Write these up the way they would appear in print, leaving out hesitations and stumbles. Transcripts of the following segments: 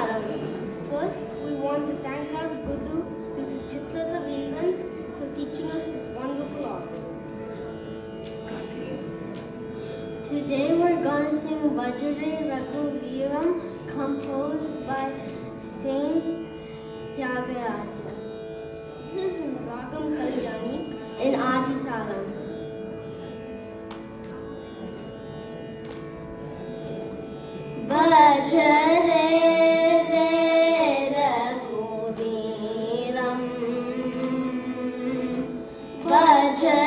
Namaskaram. First, we want to thank our Guru, Mrs. Chitrata Vindan, for teaching us this wonderful art. Today we're going to sing Vajre Raghuviram, composed by Saint Tyagaraja. This is in Ragam Kalyani in Adi Talam. Vajre Raghuviram, Vajre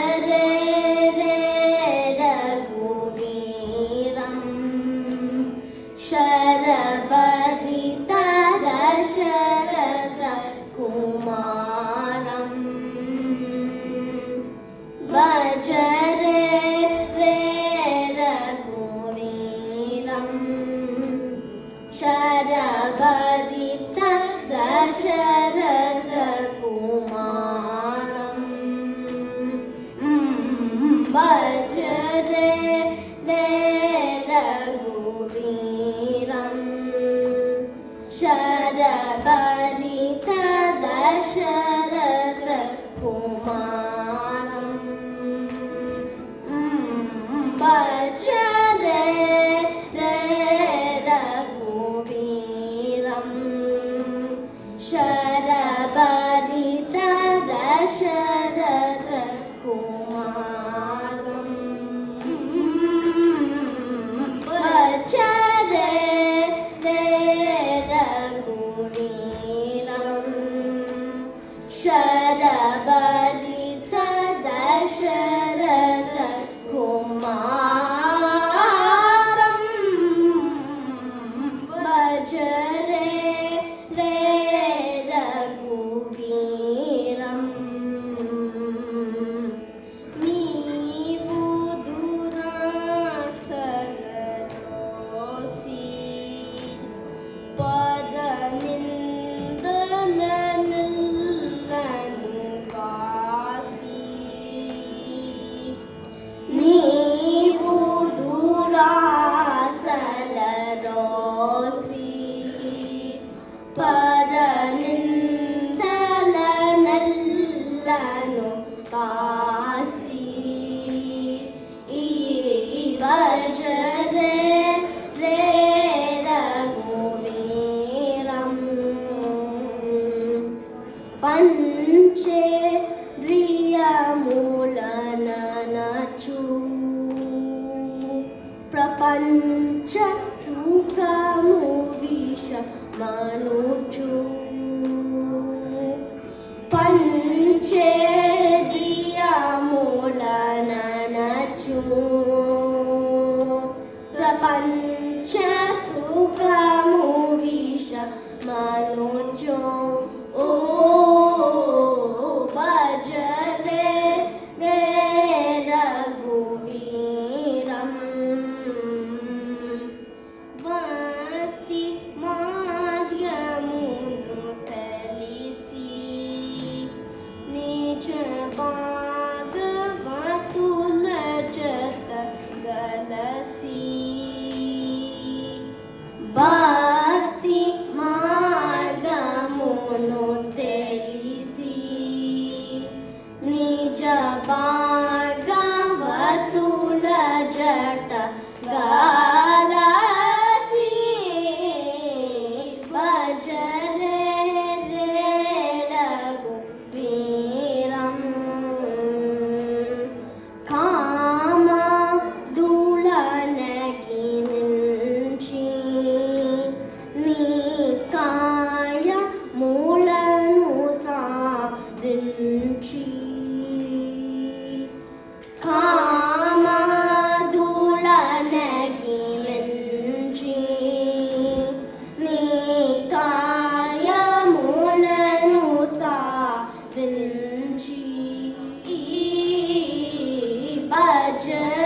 Sharavarita Dasharata Kumaram, Vajre Raghuviram, Sharavarita Dasharata Kumaram, Vajre Sharavarita Dasharata Kumaram, Vajre Raghuviram, Sharavarita Dasharata Kumaram, Sharavarita Dasharata Kumaram, Vajre Raghuviram. Neevu Durasaladosi Panchedriyamulanachu, Prapancha Sukhamuvisha Manuchu, Panchedriyamulanachu, Prapancha Sukhamuvisha Manuchu. Bhakti margamunu telisi, nija bhagavatula jata galasi, Vajre Raghuviram, Kama dulanaki ninchi, Nikaya mulanu sadinchi, Kama dulanaki ninchi, Nikaya mulanu sadinchi, Bhajan